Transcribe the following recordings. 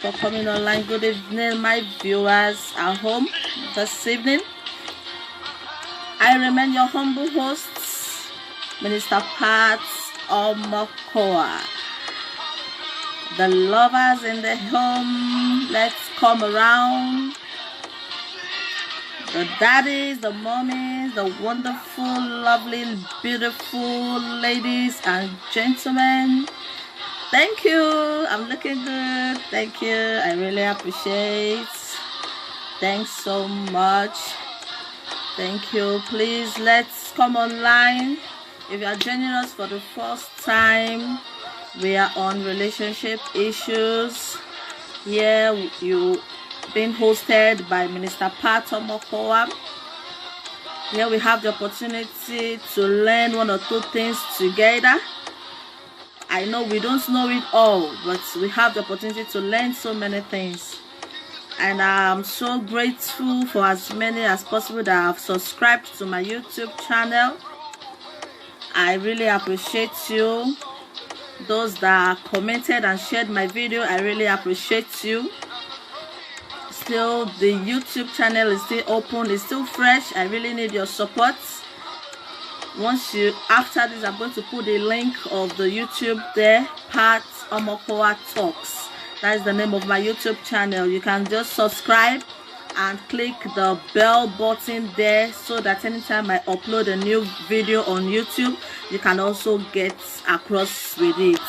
For coming online. Good evening, my viewers at home this evening. I remain your humble host, Minister Pat Omokoa. The lovers in the home, let's come around. The daddies, the mommies, the wonderful, lovely, beautiful ladies and gentlemen. Thank you. I'm looking good. Thank you. I really appreciate. Thanks so much. Thank you. Please, let's come online. If you are joining us for the first time, we are on relationship issues. Here, you being hosted by Minister Pat Omokoa. Here we have the opportunity to learn one or two things together. I know we don't know it all, but we have the opportunity to learn so many things. And I'm so grateful for as many as possible that have subscribed to my YouTube channel. I really appreciate you. Those that commented and shared my video, I really appreciate you. Still, the YouTube channel is still open, it's still fresh. I really need your support. After this, I'm going to put a link of the YouTube there, Pat Omokoa Talks. That is the name of my YouTube channel. You can just subscribe and click the bell button there so that anytime I upload a new video on YouTube, you can also get across with it.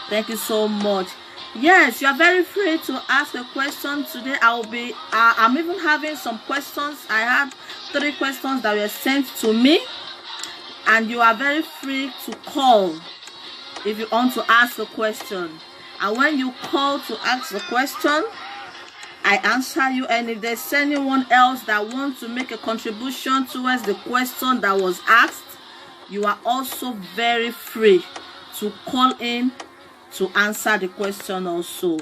Thank you so much. Yes, you are very free to ask a question today. I'm even having some questions. I had 3 questions that were sent to me. And you are very free to call if you want to ask a question. And when you call to ask the question, I answer you. And if there's anyone else that wants to make a contribution towards the question that was asked, you are also very free to call in to answer the question also.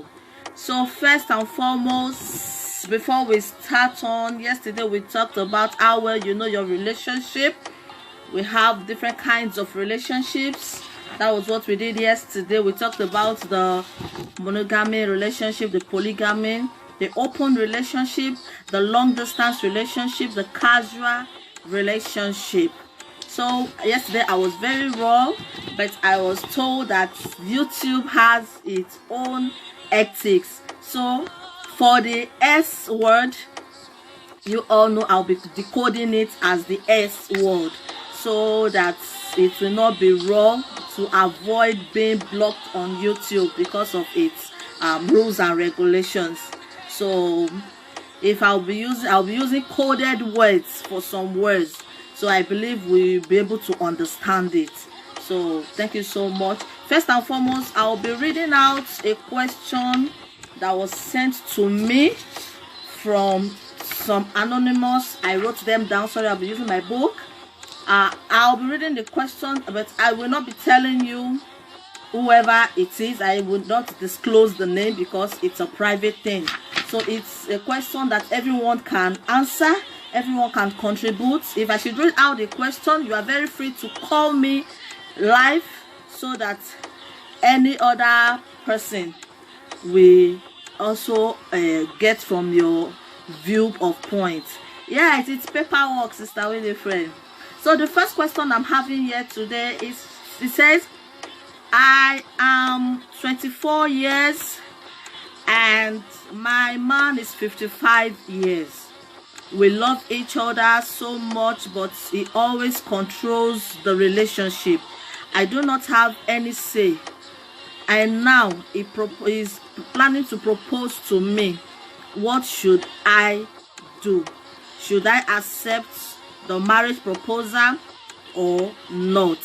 So first and foremost, before we start on, yesterday we talked about how well you know your relationship. We have different kinds of relationships. That was what we did yesterday. We talked about the monogamy relationship, the polygamy, the open relationship, the long distance relationship, the casual relationship. So yesterday I was very raw, but I was told that YouTube has its own ethics. So for the S word, you all know I'll be decoding it as the S word, so that it will not be wrong, to avoid being blocked on YouTube because of its rules and regulations. So if I'll be using coded words for some words, so I believe we'll be able to understand it. So thank you so much. First and foremost, I'll be reading out a question that was sent to me from some anonymous. I wrote them down. Sorry, I'll be using my book. I'll be reading the question, but I will not be telling you whoever it is. I will not disclose the name because it's a private thing. So it's a question that everyone can answer, everyone can contribute. If I should read out the question, you are very free to call me live so that any other person will also get from your view of points. Yeah, it's paperwork, Sister Winifred. So the first question I'm having here today is, it says, I am 24 years and my man is 55 years. We love each other so much, but he always controls the relationship. I do not have any say. And now he is planning to propose to me. What should I do? Should I accept the marriage proposal or not?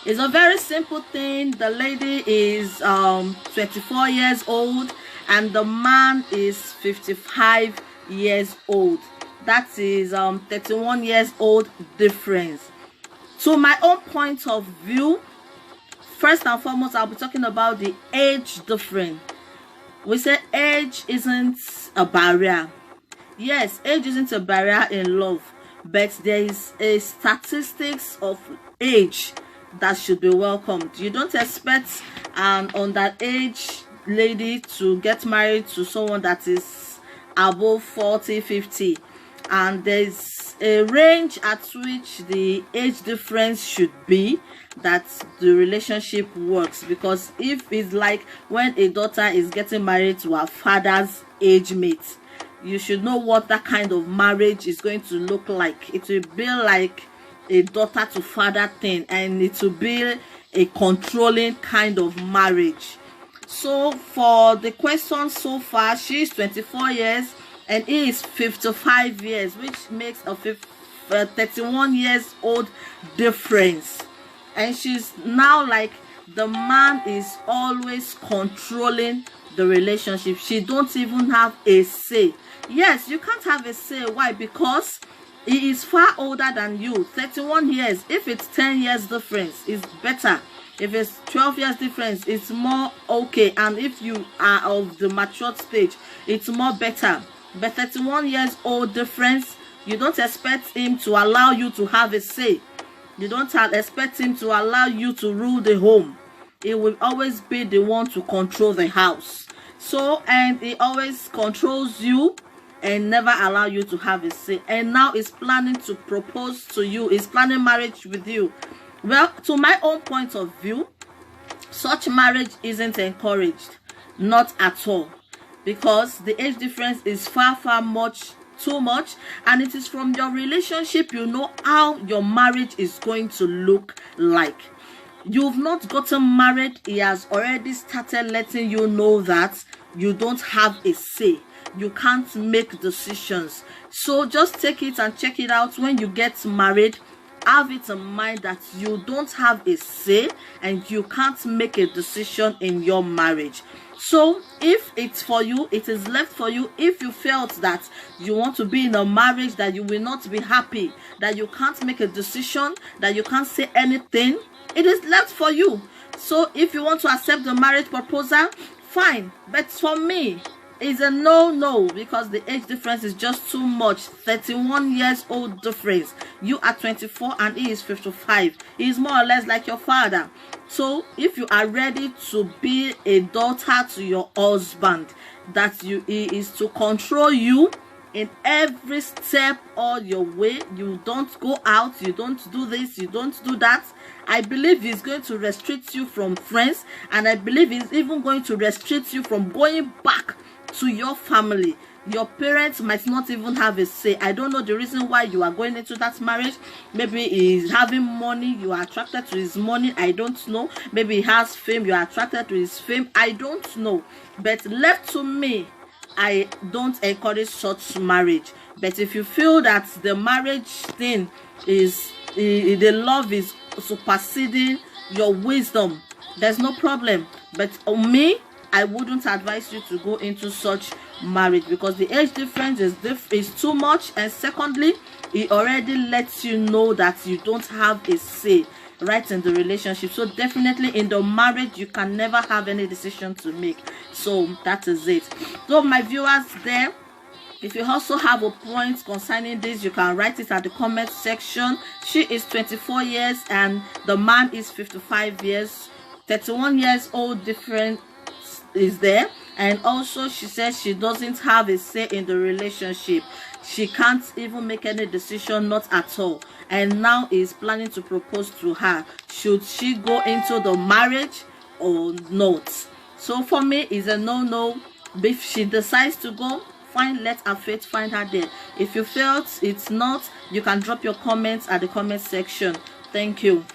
It's a very simple thing. The lady is 24 years old and the man is 55 years old. That is 31 years old difference. To my own point of view, first and foremost, I'll be talking about the age difference. We say age isn't a barrier. Yes, age isn't a barrier in love, but there is a statistics of age that should be welcomed. You don't expect an underage lady to get married to someone that is above 40, 50, and there's a range at which the age difference should be, that the relationship works. Because if it's like when a daughter is getting married to her father's age mate, you should know what that kind of marriage is going to look like. It will be like a daughter to father thing, and it will be a controlling kind of marriage. So for the question so far, she is 24 years and he is 55 years, which makes a 31 years old difference. And she's now like, the man is always controlling the relationship. She don't even have a say. Yes, you can't have a say. Why? Because he is far older than you. 31 years. If it's 10 years difference, it's better. If it's 12 years difference, it's more okay. And if you are of the matured stage, it's more better. But 31 years old difference, you don't expect him to allow you to have a say. You don't expect him to allow you to rule the home. He will always be the one to control the house. So, and he always controls you and never allow you to have a say. And now he's planning to propose to you. He's planning marriage with you. Well, to my own point of view, such marriage isn't encouraged. Not at all. Because the age difference is far too much, and it is from your relationship you know how your marriage is going to look like. You've not gotten married, he has already started letting you know that you don't have a say. You can't make decisions. So just take it and check it out. When you get married, have it in mind that you don't have a say and you can't make a decision in your marriage. So if it's for you, it is left for you. If you felt that you want to be in a marriage that you will not be happy, that you can't make a decision, that you can't say anything, it is left for you. So if you want to accept the marriage proposal, fine. But for me, it's a no, because the age difference is just too much. 31 years old difference. You are 24 and he is 55. He is more or less like your father. So if you are ready to be a daughter to your husband, that he is to control you in every step all your way, you don't go out, you don't do this, you don't do that, I believe he's going to restrict you from friends, and I believe he's even going to restrict you from going back to your family. Your parents might not even have a say. I don't know the reason why you are going into that marriage. Maybe he's having money, you are attracted to his money. I don't know. Maybe he has fame, you are attracted to his fame. I don't know. But left to me, I don't encourage such marriage. But if you feel that the marriage thing is, the love is superseding your wisdom, there's no problem. But on me, I wouldn't advise you to go into such marriage, because the age difference is too much, and secondly, it already lets you know that you don't have a say right in the relationship. So definitely in the marriage, you can never have any decision to make. So that is it. So my viewers there, if you also have a point concerning this, you can write it at the comment section. She is 24 years and the man is 55 years. 31 years old difference is there. And also she says she doesn't have a say in the relationship. She can't even make any decision, not at all. And now is planning to propose to her. Should she go into the marriage or not? So for me, it's a no. If she decides to go, fine, let her fate find her there. If you felt it's not, you can drop your comments at the comment section. Thank you.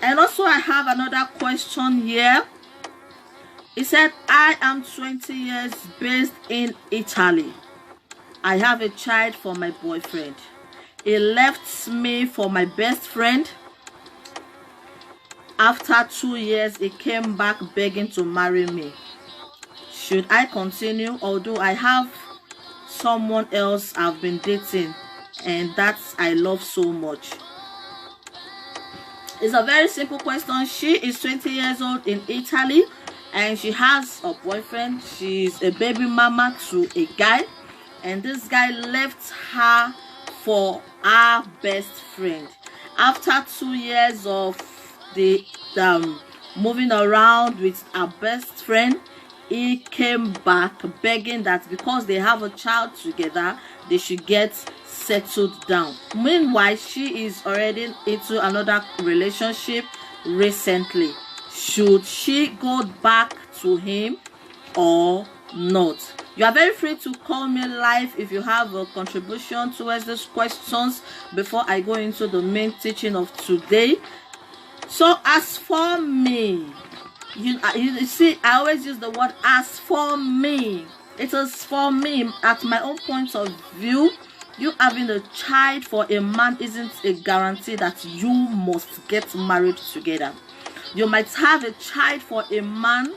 And also I have another question here. He said, I am 20 years based in Italy. I have a child for my boyfriend. He left me for my best friend. After 2 years, he came back begging to marry me. Should I continue, although I have someone else I've been dating and that I love so much? It's a very simple question. She is 20 years old in Italy and she has a boyfriend. She's a baby mama to a guy, and this guy left her for her best friend. After 2 years of the moving around with her best friend, he came back begging that because they have a child together, they should get settled down. Meanwhile, she is already into another relationship recently. Should she go back to him or not? You are very free to call me live if you have a contribution towards these questions before I go into the main teaching of today. So as for me, you see, I always use the word as for me. It is for me. At my own point of view, you having a child for a man isn't a guarantee that you must get married together. You might have a child for a man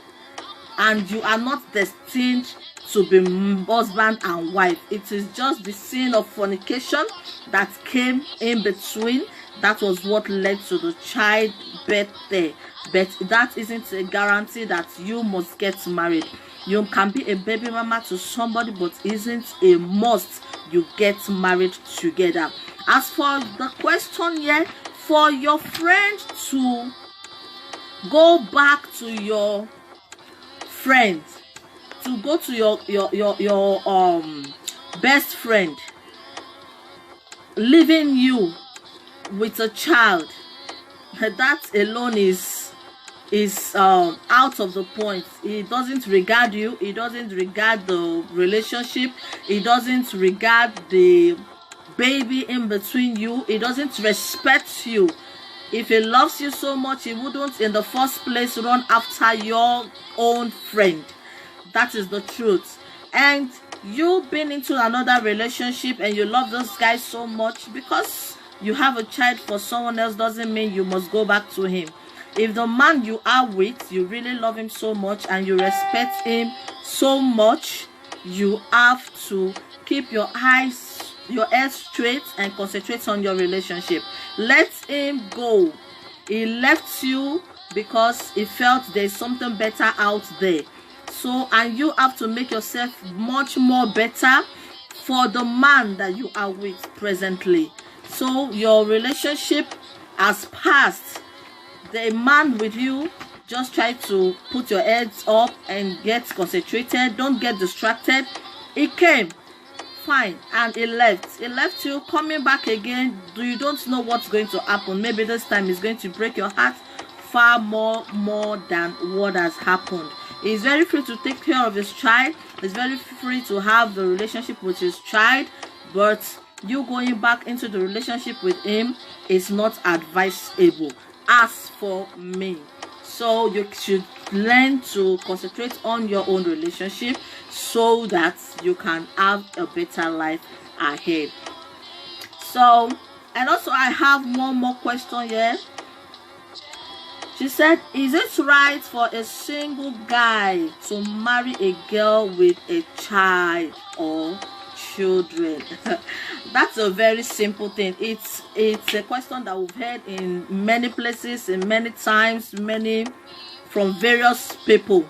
and you are not destined to be husband and wife. It is just the sin of fornication that came in between. That was what led to the childbirth there. But that isn't a guarantee that you must get married. You can be a baby mama to somebody, but isn't a must you get married together. As for the question here, for your friend to go back to your friend, to go to your best friend, leaving you with a child, that alone is out of the point. He doesn't regard you, he doesn't regard the relationship, he doesn't regard the baby in between you, he doesn't respect you. If he loves you so much, he wouldn't in the first place run after your own friend. That is the truth. And you been into another relationship and you love this guy so much, because you have a child for someone else doesn't mean you must go back to him. If the man you are with, you really love him so much and you respect him so much, you have to keep your head straight and concentrate on your relationship. Let him go. He left you because he felt there's something better out there. So, and you have to make yourself much more better for the man that you are with presently. So your relationship has passed. The man with you, just try to put your heads up and get concentrated. Don't get distracted. He came, fine, and he left. He left you. Coming back again, you don't know what's going to happen. Maybe this time he's going to break your heart far more than what has happened. He's very free to take care of his child. He's very free to have the relationship with his child, but you going back into the relationship with him is not advisable, as for me. So you should learn to concentrate on your own relationship so that you can have a better life ahead. So, and also I have one more question here. She said, is it right for a single guy to marry a girl with a child or children? That's a very simple thing. It's a question that we've heard in many places, in many times, from various people.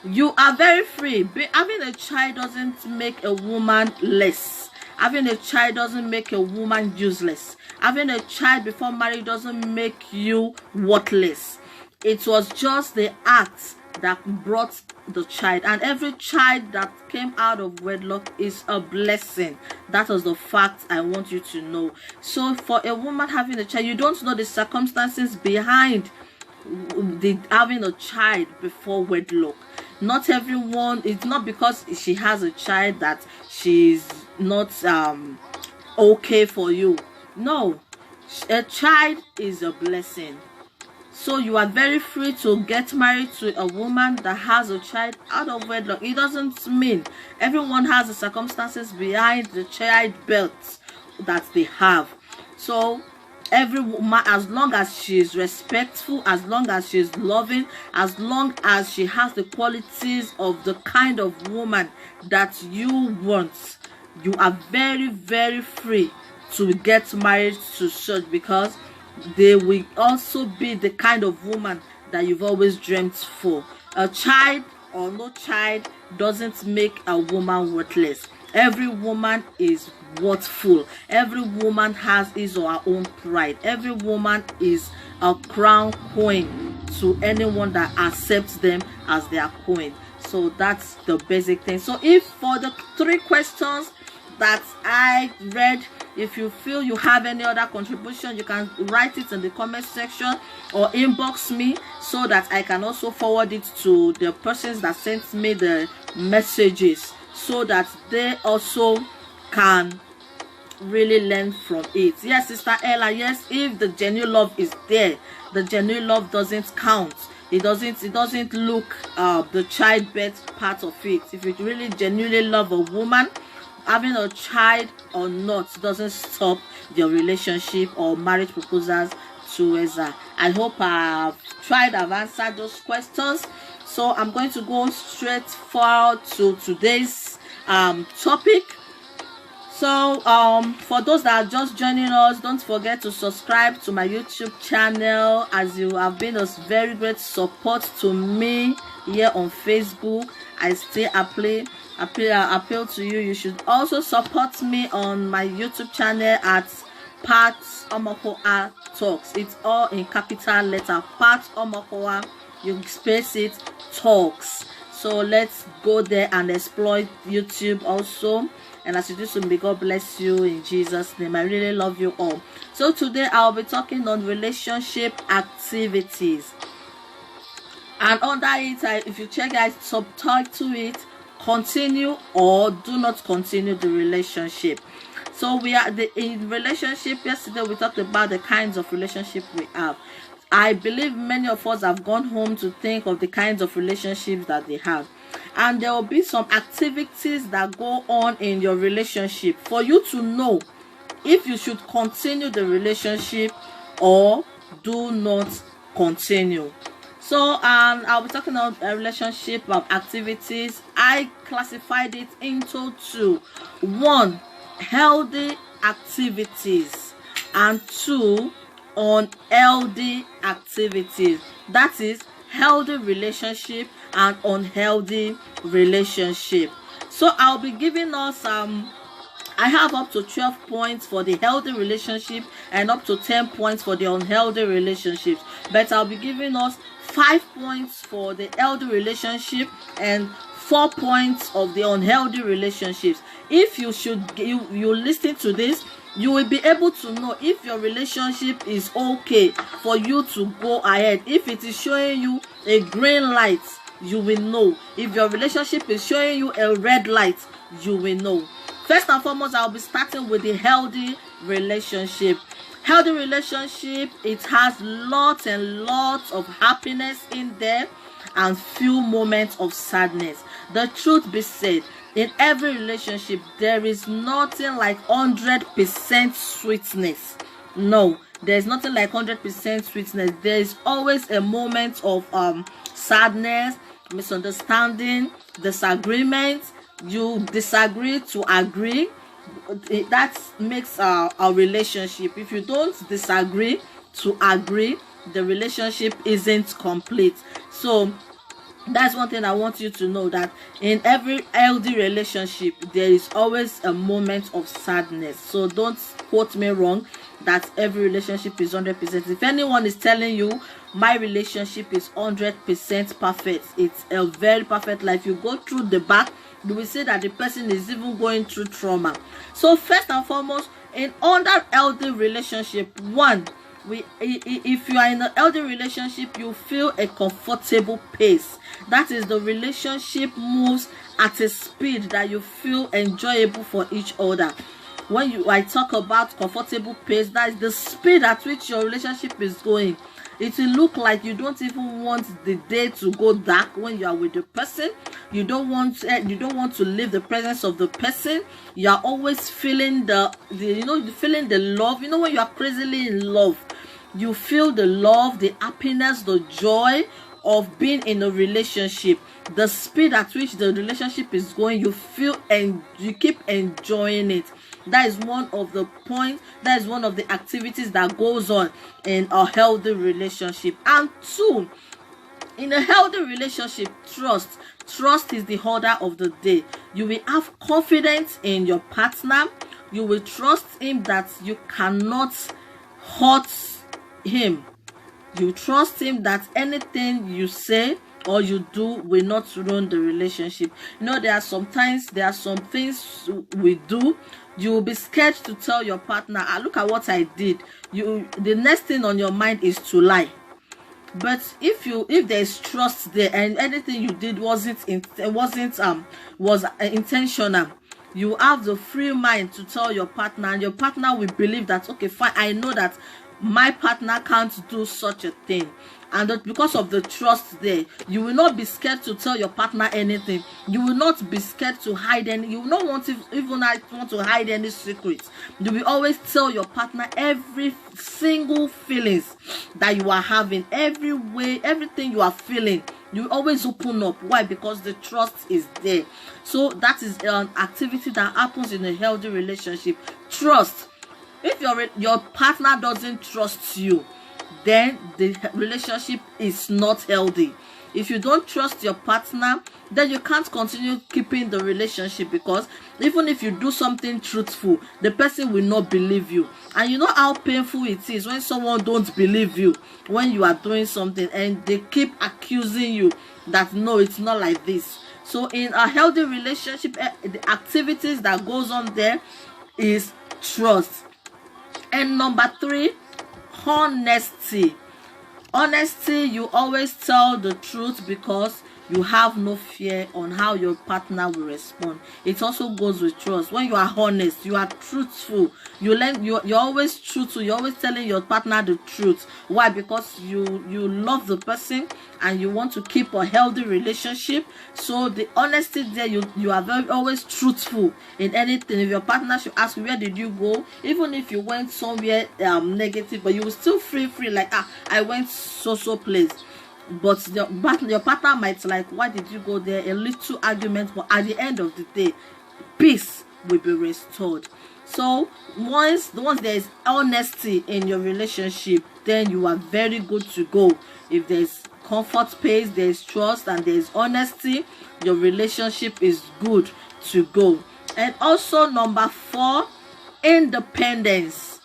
You are very free. Having a child doesn't make a woman less. Having a child doesn't make a woman useless. Having a child before marriage doesn't make you worthless. It was just the act that brought the child, and every child that came out of wedlock is a blessing. That was the fact I want you to know. So for a woman having a child, you don't know the circumstances behind having a child before wedlock. Not everyone, it's not because she has a child that she's not okay for you. No, a child is a blessing. So you are very free to get married to a woman that has a child out of wedlock. It doesn't mean everyone has the circumstances behind the childbirth that they have. So every woman, as long as she is respectful, as long as she is loving, as long as she has the qualities of the kind of woman that you want, you are very, very free to get married to such, because they will also be the kind of woman that you've always dreamt for. A child or no child doesn't make a woman worthless. Every woman is worthful. Every woman has his or her own pride. Every woman is a crown queen to anyone that accepts them as their queen. So that's the basic thing. So if for the 3 questions that I read, if you feel you have any other contribution, you can write it in the comment section or inbox me, so that I can also forward it to the persons that sent me the messages, so that they also can really learn from it. Yes, Sister Ella, yes, if the genuine love is there, the genuine love doesn't count. It doesn't look the childbirth part of it. If you really genuinely love a woman, having a child or not doesn't stop your relationship or marriage proposals towards her. I hope I've answered those questions. So I'm going to go straight forward to today's topic. So for those that are just joining us, don't forget to subscribe to my YouTube channel, as you have been a very great support to me here on Facebook. I still appeal to you. You should also support me on my YouTube channel at Pat Omokoa Talks. It's all in capital letter. Pat Omokoa, you space it, Talks. So let's go there and exploit YouTube also. And as you do so, may God bless you in Jesus' name. I really love you all. So today I'll be talking on relationship activities. And under it, if you check out subtitle it, continue or do not continue the relationship. So we are in relationship. Yesterday we talked about the kinds of relationship we have. I believe many of us have gone home to think of the kinds of relationships that they have. And there will be some activities that go on in your relationship for you to know if you should continue the relationship or do not continue. So I'll be talking about a relationship of activities. I classified it into 2. 1, healthy activities, and 2, unhealthy activities. That is healthy relationship and unhealthy relationship. So I'll be giving us I have up to 12 points for the healthy relationship and up to 10 points for the unhealthy relationships, but I'll be giving us 5 points for the healthy relationship and 4 points of the unhealthy relationships. If you listen to this, you will be able to know if your relationship is okay for you to go ahead. If it is showing you a green light, you will know. If your relationship is showing you a red light, you will know. First and foremost, I'll be starting with the healthy relationship. Healthy relationship, it has lots and lots of happiness in there and few moments of sadness. The truth be said, in every relationship, there is nothing like 100% sweetness. No, there's nothing like 100% sweetness. There is always a moment of sadness, misunderstanding, disagreement. You disagree to agree. That makes our relationship. If you don't disagree to agree, the relationship isn't complete. So that's one thing I want you to know, that in every healthy relationship there is always a moment of sadness. So don't quote me wrong that every relationship is 100%. If anyone is telling you my relationship is 100% perfect, it's a very perfect life, you go through the back, you will see that the person is even going through trauma. So first and foremost, in under healthy relationship, 1, if you are in a healthy relationship, you feel a comfortable pace. That is, the relationship moves at a speed that you feel enjoyable for each other. When I talk about comfortable pace, that is the speed at which your relationship is going. It will look like you don't even want the day to go dark when you are with the person. You don't want to leave the presence of the person. You are always feeling feeling the love. You know, when you are crazily in love, you feel the love, the happiness, the joy of being in a relationship. The speed at which the relationship is going, you feel and you keep enjoying it. That is one of the points, that is one of the activities that goes on in a healthy relationship. And 2, in a healthy relationship, trust is the order of the day. You will have confidence in your partner. You will trust him that you cannot hurt him. You trust him that anything you say or you do will not ruin the relationship. You know, there are some things we do, you will be scared to tell your partner, look at what I did. The next thing on your mind is to lie. But if there's trust there and anything you did was intentional, you have the free mind to tell your partner, and your partner will believe that, okay, fine, I know that my partner can't do such a thing. And that because of the trust there, you will not be scared to tell your partner anything. You will not be scared to hide any. You will not want to hide any secrets. You will always tell your partner every single feelings that you are having, every way, everything you are feeling. You always open up. Why? Because the trust is there. So that is an activity that happens in a healthy relationship. Trust. If your partner doesn't trust you, then the relationship is not healthy. If you don't trust your partner, then you can't continue keeping the relationship, because even if you do something truthful, the person will not believe you. And you know how painful it is when someone don't believe you when you are doing something, and they keep accusing you that no, it's not like this. So in a healthy relationship, the activities that goes on there is trust. And number 3, honesty. Honesty, you always tell the truth because you have no fear on how your partner will respond. It also goes with trust. When you are honest, you are truthful, you're always truthful, you're always telling your partner the truth. Why? Because you love the person and you want to keep a healthy relationship. So the honesty there, you are always truthful in anything. If your partner should ask you, where did you go, even if you went somewhere negative, but you will still feel free, like, I went so place. But your partner might like, why did you go there? A little argument, but at the end of the day, peace will be restored. So once there is honesty in your relationship, then you are very good to go. If there is comfort space, there is trust, and there is honesty, your relationship is good to go. And also number 4, independence.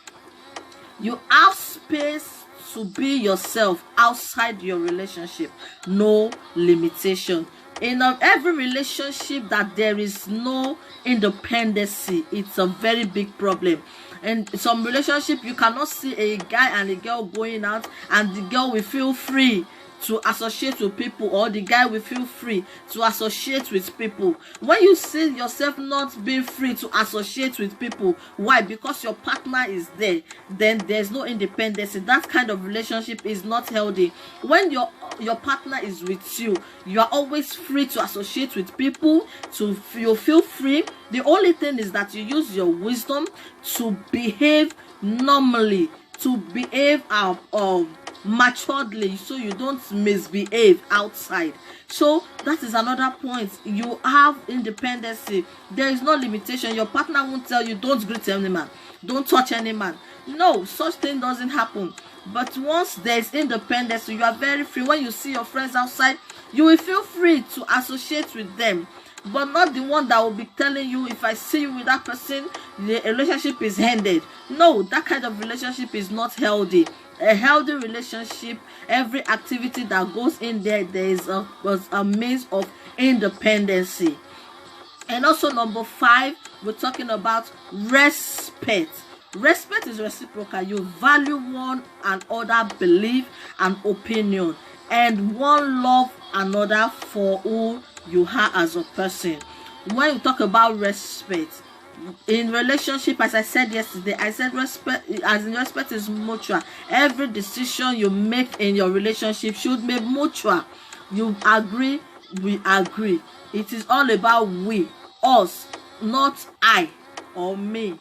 You have space to be yourself outside your relationship. No limitation. In every relationship that there is no independency, it's a very big problem. And some relationship, you cannot see a guy and a girl going out and the girl will feel free to associate with people, or the guy will feel free to associate with people. When you see yourself not being free to associate with people, why? Because your partner is there, then there's no independence. That kind of relationship is not healthy. When your partner is with you, you are always free to associate with people, you feel free. The only thing is that you use your wisdom to behave normally, to behave maturedly, so you don't misbehave outside. So that is another point. You have independency. There is no limitation. Your partner won't tell you, don't greet any man, don't touch any man. No, such thing doesn't happen. But once there is independence, you are very free. When you see your friends outside, you will feel free to associate with them, but not the one that will be telling you, if I see you with that person, the relationship is ended. No, that kind of relationship is not healthy. A healthy relationship, every activity that goes in there, there is a means of independency. And also number 5, we're talking about respect. Respect is reciprocal. You value one another belief and opinion, and one love another for who you are as a person. When you talk about respect in relationship, as I said yesterday, I said respect is mutual. Every decision you make in your relationship should be mutual. You agree, we agree. It is all about we, us, not I or me.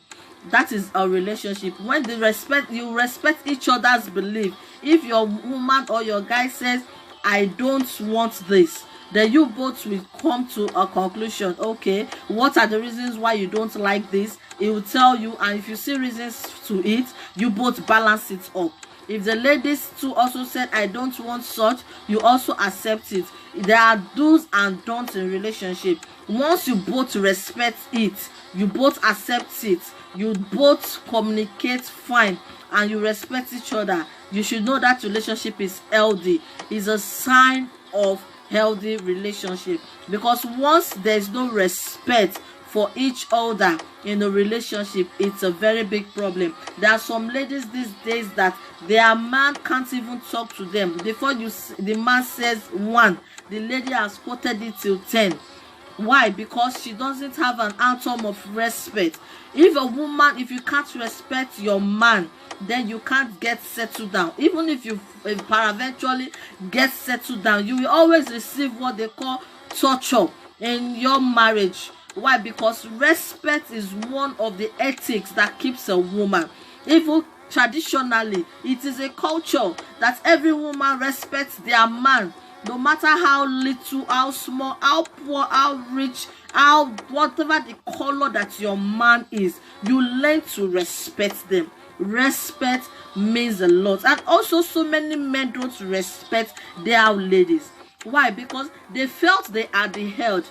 That is a relationship. When you respect each other's belief. If your woman or your guy says, I don't want this, then you both will come to a conclusion. Okay, what are the reasons why you don't like this? It will tell you, and if you see reasons to it, you both balance it up. If the ladies too also said, I don't want such, you also accept it. There are do's and don'ts in relationship. Once you both respect it, you both accept it, you both communicate fine, and you respect each other, you should know that relationship is healthy. It's a sign of healthy relationship, because once there's no respect for each other in a relationship, it's a very big problem. There are some ladies these days that their man can't even talk to them. Before the man says 1, the lady has quoted it till 10. Why? Because she doesn't have an atom of respect. If you can't respect your man, then you can't get settled down. Even if you eventually get settled down, you will always receive what they call torture in your marriage. Why? Because respect is one of the ethics that keeps a woman. Even traditionally, it is a culture that every woman respects their man, no matter how little, how small, how poor, how rich, how whatever the color that your man is, you learn to respect them. Respect means a lot. And also, so many men don't respect their ladies. Why? Because they felt they are the head.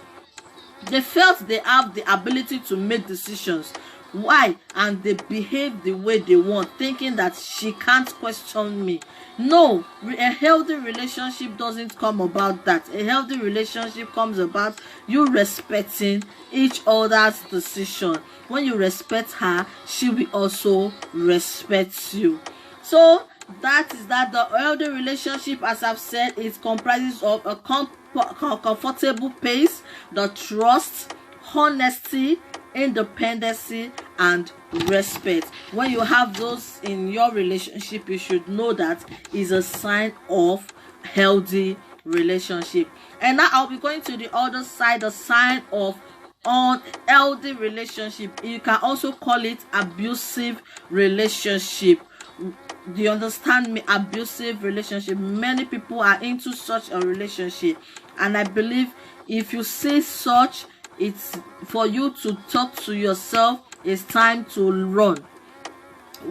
They felt they have the ability to make decisions. Why? And they behave the way they want, thinking that she can't question me. No, a healthy relationship doesn't come about that. A healthy relationship comes about you respecting each other's decision. When you respect her, she will also respect you. So that is that. The healthy relationship, as I've said, it comprises of a comfortable pace, the trust, honesty, independency, and respect. When you have those in your relationship, you should know that is a sign of healthy relationship. And now I'll be going to the other side, the sign of unhealthy relationship. You can also call it abusive relationship. Do you understand me? Abusive relationship. Many people are into such a relationship, and I believe if you say such, it's for you to talk to yourself. It's time to run.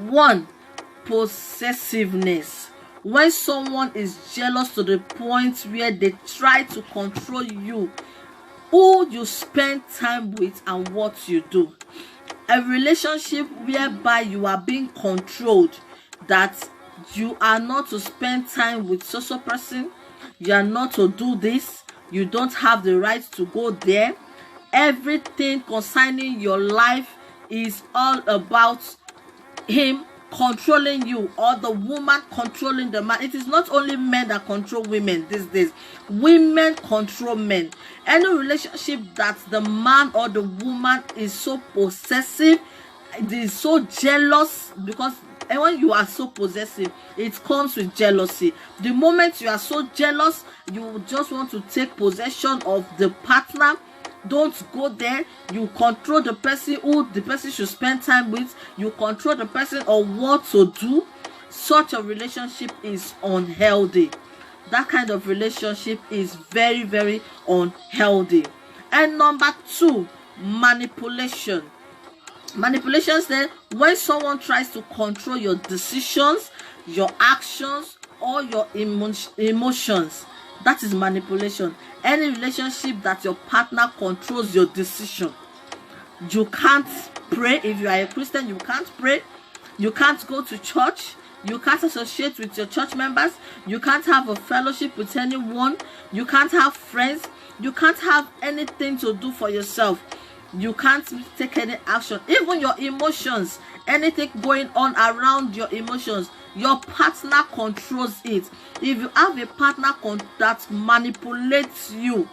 1, possessiveness. When someone is jealous to the point where they try to control you, who you spend time with, and what you do. A relationship whereby you are being controlled, that you are not to spend time with such a person, you are not to do this, you don't have the right to go there. Everything concerning your life is all about him controlling you, or the woman controlling the man. It is not only men that control women these days. Women control men. Any relationship that the man or the woman is so possessive, is so jealous, because when you are so possessive, it comes with jealousy. The moment you are so jealous, you just want to take possession of the partner. Don't go there. You control the person who the person should spend time with. You control the person on what to do. Such a relationship is unhealthy. That kind of relationship is very, very unhealthy. And number 2, manipulation. Manipulation is then when someone tries to control your decisions, your actions, or your emotions. That is manipulation. Any relationship that your partner controls your decision. You can't pray. If you are a Christian, you can't pray. You can't go to church. You can't associate with your church members. You can't have a fellowship with anyone. You can't have friends. You can't have anything to do for yourself. You can't take any action. Even your emotions, anything going on around your emotions, your partner controls it. If you have a partner that manipulates you,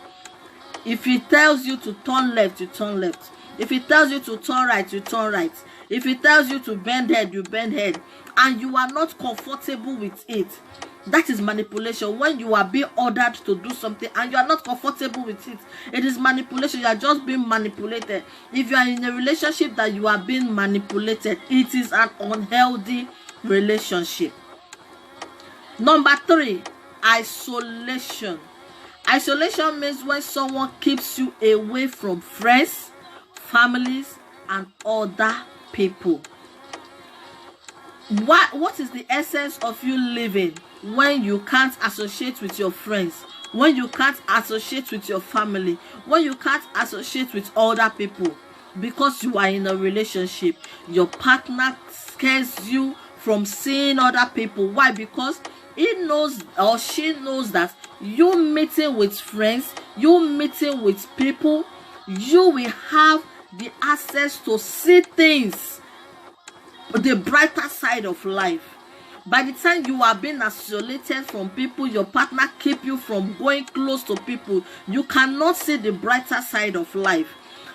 if he tells you to turn left, you turn left. If he tells you to turn right, you turn right. If he tells you to bend head, you bend head. And you are not comfortable with it. That is manipulation. When you are being ordered to do something and you are not comfortable with it, it is manipulation. You are just being manipulated. If you are in a relationship that you are being manipulated, it is an unhealthy relationship. Number 3, isolation. Isolation means when someone keeps you away from friends, families, and other people. What is the essence of you living when you can't associate with your friends, when you can't associate with your family, when you can't associate with other people? Because you are in a relationship. Your partner scares you from seeing other people. Why? Because he knows or she knows that you meeting with friends, you meeting with people, you will have the access to see things, the brighter side of life. By the time you are being isolated from people, your partner keep you from going close to people, you cannot see the brighter side of life.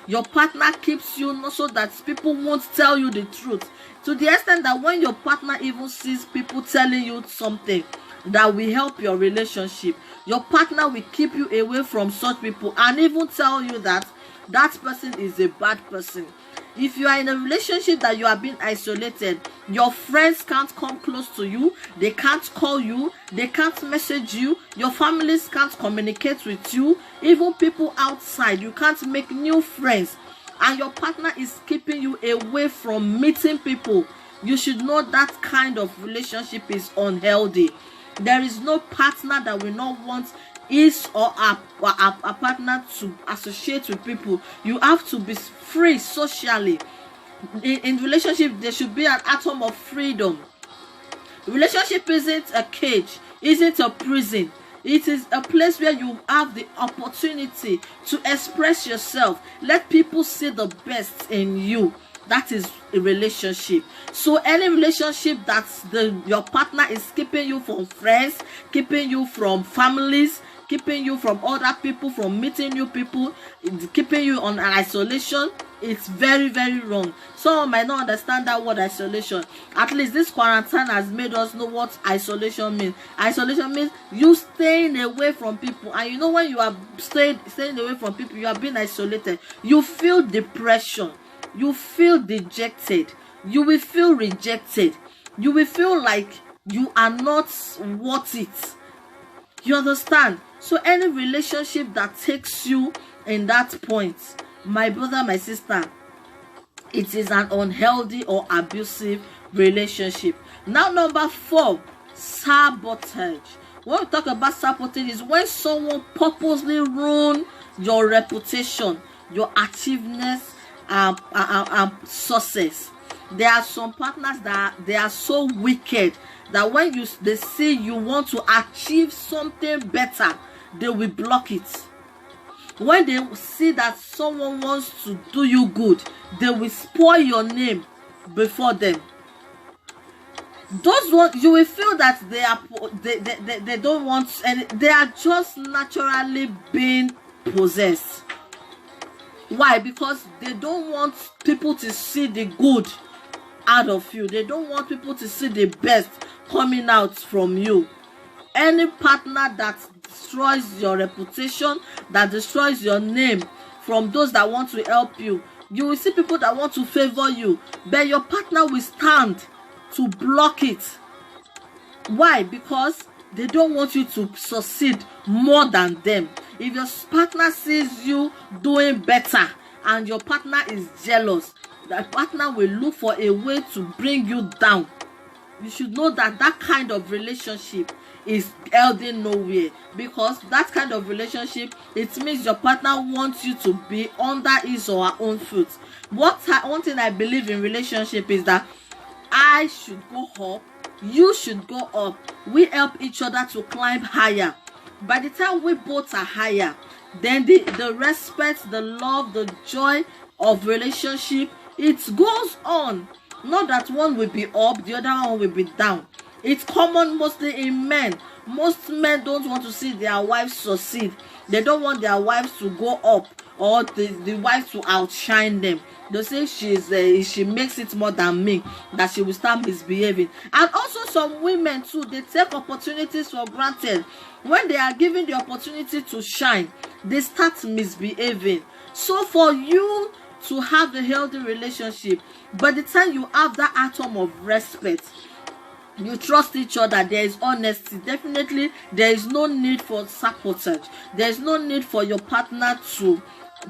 Your partner keeps you so that people won't tell you the truth, to the extent that when your partner even sees people telling you something that will help your relationship, your partner will keep you away from such people and even tell you that that person is a bad person. If you are in a relationship that you are being isolated, your friends can't come close to you, they can't call you, they can't message you, your families can't communicate with you, even people outside, you can't make new friends, and your partner is keeping you away from meeting people, you should know that kind of relationship is unhealthy. There is no partner that will not want his or a partner to associate with people. You have to be free socially. In relationship, there should be an atom of freedom. Relationship isn't a cage, isn't a prison. It is a place where you have the opportunity to express yourself. Let people see the best in you. That is a relationship. So any relationship that your partner is keeping you from friends, keeping you from families, keeping you from other people, from meeting new people, keeping you on an isolation, it's very, very wrong. Some might not understand that word isolation. At least this quarantine has made us know what isolation means. Isolation means you staying away from people. And you know, when you are staying away from people, you are being isolated, you feel depression, you feel dejected, you will feel rejected, you will feel like you are not worth it. You understand? So any relationship that takes you in that point, my brother, my sister, it is an unhealthy or abusive relationship. Now, number 4, sabotage. When we talk about sabotage, is when someone purposely ruins your reputation, your achievements, and success. There are some partners that they are so wicked that when they see you want to achieve something better, they will block it. When they see that someone wants to do you good, they will spoil your name before them. Those ones, you will feel that they don't want any, they are just naturally being possessed. Why? Because they don't want people to see the good out of you. They don't want people to see the best coming out from you. Any partner that destroys your reputation, that destroys your name from those that want to help you, you will see people that want to favor you, but your partner will stand to block it. Why? Because they don't want you to succeed more than them. If your partner sees you doing better and your partner is jealous, that partner will look for a way to bring you down. You should know that that kind of relationship is healthy nowhere, because that kind of relationship, it means your partner wants you to be under his or her own foot. One thing I believe in relationship is that I should go up, you should go up. We help each other to climb higher. By the time we both are higher, then the respect, the love, the joy of relationship, it goes on. Not that one will be up, the other one will be down. It's common mostly in men. Most men don't want to see their wives succeed. They don't want their wives to go up or the wife to outshine them. They say she makes it more than me, that she will start misbehaving. And also some women too, they take opportunities for granted. When they are given the opportunity to shine, they start misbehaving. So for you to have a healthy relationship, by the time you have that atom of respect, you trust each other, there is honesty, definitely there is no need for sabotage. There is no need for your partner to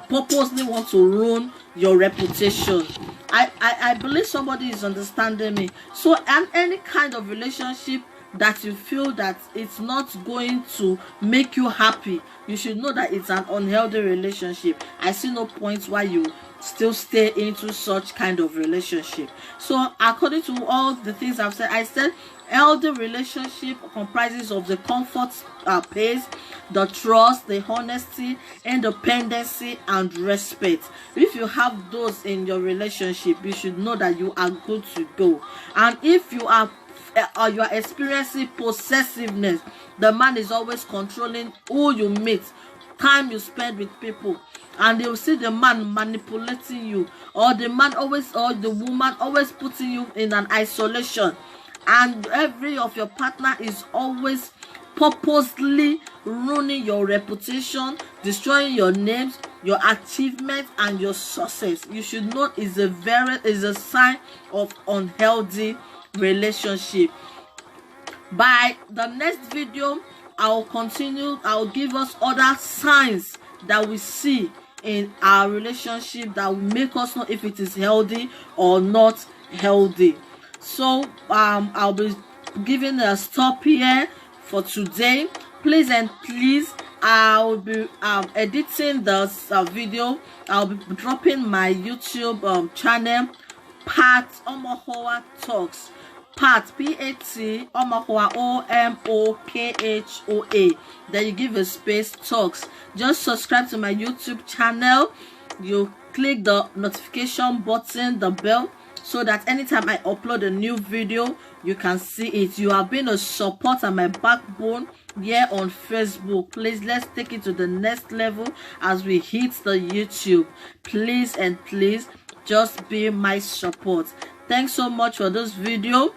purposely want to ruin your reputation. I believe somebody is understanding me. So any kind of relationship that you feel that it's not going to make you happy, you should know that it's an unhealthy relationship. I see no point why you still stay into such kind of relationship. So according to all the things I've said, I said healthy relationship comprises of the comfort, pace, the trust, the honesty, independency, and respect. If you have those in your relationship, you should know that you are good to go. And if you are experiencing possessiveness, the man is always controlling who you meet, time you spend with people, and they will see the man manipulating you, or the man always, or the woman always putting you in an isolation, and every of your partner is always purposely ruining your reputation, destroying your names, your achievements, and your success, you should know is a sign of unhealthy relationship. By the next video, I'll give us other signs that we see in our relationship that will make us know if it is healthy or not healthy. So I'll be giving a stop here for today. Please and please, I'll be editing this video. I'll be dropping my YouTube channel, Pat Omokowa Talks. Pat, P-A-T, Omokowa, O-M-O-K-H-O-A. Then you give a space, Talks. Just subscribe to my YouTube channel. You click the notification button, the bell, so that anytime I upload a new video, you can see it. You have been a support and my backbone here on Facebook. Please, let's take it to the next level as we hit the YouTube. Please and please, just be my support. Thanks so much for this video.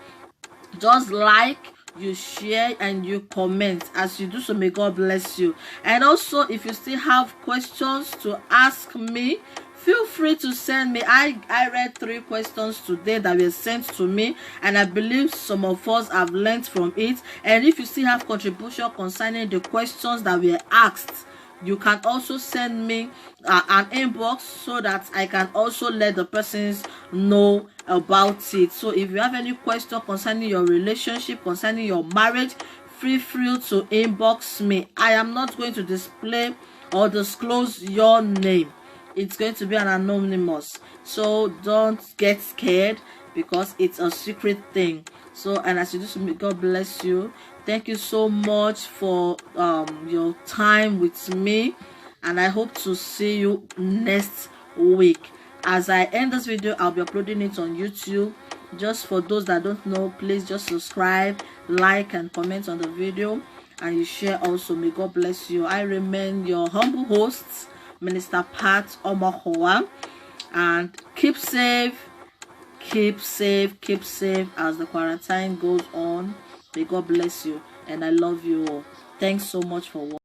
Just like, you share, and you comment. As you do so, may God bless you. And also, if you still have questions to ask me, feel free to send me. I read 3 questions today that were sent to me, and I believe some of us have learned from it. And if you still have contribution concerning the questions that were asked, you can also send me an inbox so that I can also let the persons know about it. So if you have any question concerning your relationship, concerning your marriage, feel free to inbox me. I am not going to display or disclose your name. It's going to be an anonymous, so don't get scared because it's a secret thing. So, and as you do so, may God bless you. Thank you so much for your time with me, and I hope to see you next week. As I end this video, I'll be uploading it on YouTube. Just for those that don't know, please just subscribe, like, and comment on the video, and you share also. May God bless you. I remain your humble host, Minister Pat Omokowa, and keep safe as the quarantine goes on. May God bless you, and I love you all. Thanks so much for watching.